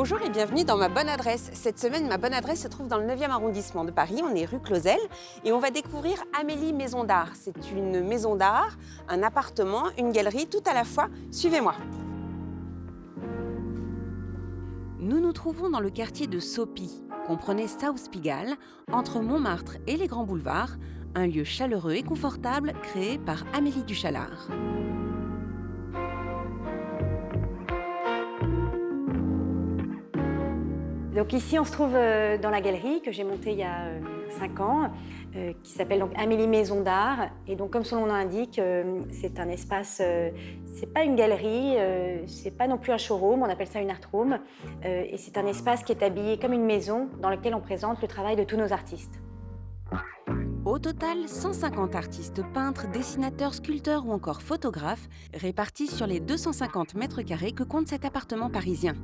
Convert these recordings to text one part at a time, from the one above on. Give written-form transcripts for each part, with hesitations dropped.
Bonjour et bienvenue dans Ma Bonne Adresse. Cette semaine, Ma Bonne Adresse se trouve dans le 9e arrondissement de Paris. On est rue Clausel et on va découvrir Amélie Maison d'Art. C'est une maison d'art, un appartement, une galerie, tout à la fois. Suivez-moi. Nous nous trouvons dans le quartier de Sophie, comprenez South Pigalle, entre Montmartre et les grands boulevards, un lieu chaleureux et confortable créé par Amélie Duchalard. Donc ici, on se trouve dans la galerie que j'ai montée il y a 5 ans, qui s'appelle donc Amélie Maison d'Art. Et donc, comme son nom l'indique, c'est un espace, c'est pas une galerie, c'est pas non plus un showroom, on appelle ça une art room. Et c'est un espace qui est habillé comme une maison dans lequel on présente le travail de tous nos artistes. Au total, 150 artistes, peintres, dessinateurs, sculpteurs ou encore photographes répartis sur les 250 mètres carrés que compte cet appartement parisien.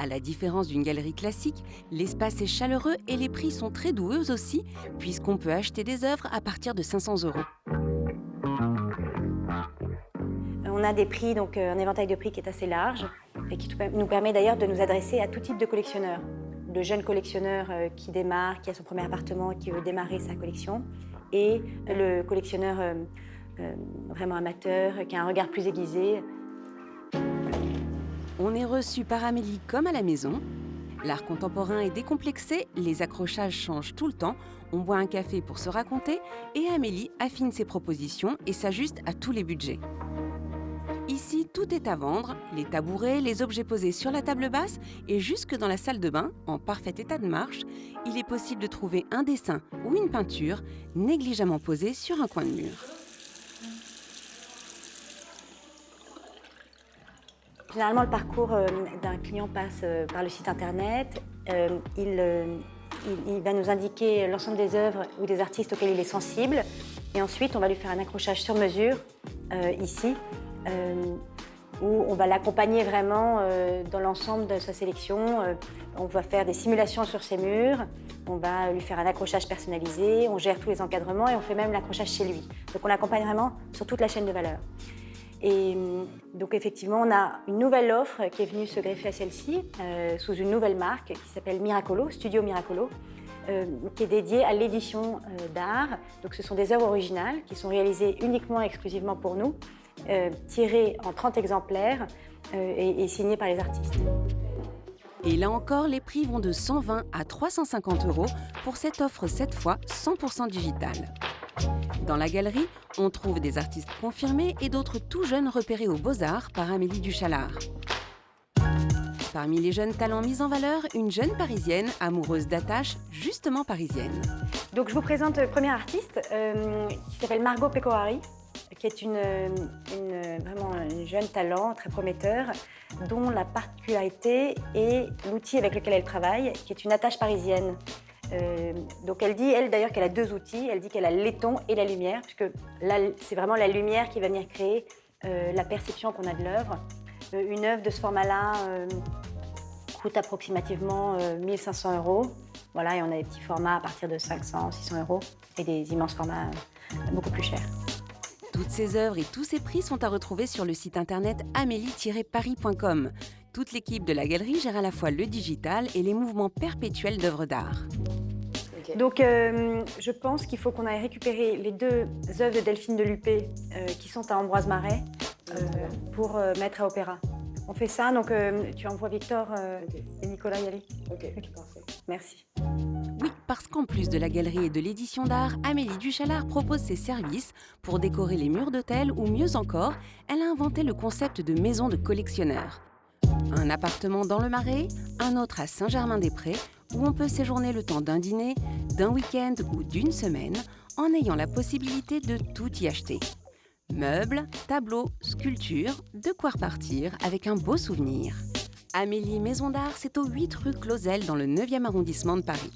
À la différence d'une galerie classique, l'espace est chaleureux et les prix sont très doux eux aussi, puisqu'on peut acheter des œuvres à partir de 500 €. On a des prix, donc un éventail de prix qui est assez large et qui nous permet d'ailleurs de nous adresser à tout type de collectionneurs. De jeunes collectionneurs qui démarrent, qui a son premier appartement et qui veut démarrer sa collection, et le collectionneur vraiment amateur, qui a un regard plus aiguisé. On est reçu par Amélie comme à la maison. L'art contemporain est décomplexé, les accrochages changent tout le temps, on boit un café pour se raconter et Amélie affine ses propositions et s'ajuste à tous les budgets. Ici, tout est à vendre, les tabourets, les objets posés sur la table basse et jusque dans la salle de bain, en parfait état de marche, il est possible de trouver un dessin ou une peinture négligemment posée sur un coin de mur. Généralement, le parcours d'un client passe par le site internet. Il va nous indiquer l'ensemble des œuvres ou des artistes auxquels il est sensible. Et ensuite, on va lui faire un accrochage sur mesure, ici, où on va l'accompagner vraiment dans l'ensemble de sa sélection. On va faire des simulations sur ses murs, on va lui faire un accrochage personnalisé, on gère tous les encadrements et on fait même l'accrochage chez lui. Donc on l'accompagne vraiment sur toute la chaîne de valeur. Et donc effectivement, on a une nouvelle offre qui est venue se greffer à celle-ci, sous une nouvelle marque qui s'appelle Miracolo, Studio Miracolo, qui est dédiée à l'édition d'art. Donc ce sont des œuvres originales qui sont réalisées uniquement et exclusivement pour nous, tirées en 30 exemplaires et signées par les artistes. Et là encore, les prix vont de 120 à 350 € pour cette offre cette fois 100% digitale. Dans la galerie, on trouve des artistes confirmés et d'autres tout jeunes repérés aux Beaux-Arts par Amélie Duchalard. Parmi les jeunes talents mis en valeur, une jeune parisienne amoureuse d'attache, justement parisienne. Donc je vous présente le premier artiste qui s'appelle Margot Pecoari, qui est vraiment un jeune talent très prometteur, dont la particularité est l'outil avec lequel elle travaille, qui est une attache parisienne. Donc elle dit, elle d'ailleurs, qu'elle a 2 outils. Elle dit qu'elle a le laiton et la lumière, puisque là, c'est vraiment la lumière qui va venir créer la perception qu'on a de l'œuvre. Une œuvre de ce format-là coûte approximativement 1 500 €. Voilà, et on a des petits formats à partir de 500, 600 € et des immenses formats beaucoup plus chers. Toutes ces œuvres et tous ces prix sont à retrouver sur le site internet amélie-paris.com. Toute l'équipe de la galerie gère à la fois le digital et les mouvements perpétuels d'œuvres d'art. Okay. Donc, je pense qu'il faut qu'on aille récupérer les 2 œuvres de Delphine de Lupé qui sont à Ambroise Marais pour mettre à Opéra. On fait ça, donc tu envoies Victor et Nicolas y aller. Ok, parfait. Merci. Oui, parce qu'en plus de la galerie et de l'édition d'art, Amélie Duchalard propose ses services pour décorer les murs d'hôtel ou mieux encore, elle a inventé le concept de maison de collectionneur. Un appartement dans le Marais, un autre à Saint-Germain-des-Prés, où on peut séjourner le temps d'un dîner, d'un week-end ou d'une semaine, en ayant la possibilité de tout y acheter. Meubles, tableaux, sculptures, de quoi repartir avec un beau souvenir. Amélie Maison d'Art, c'est au 8 rue Clausel dans le 9e arrondissement de Paris.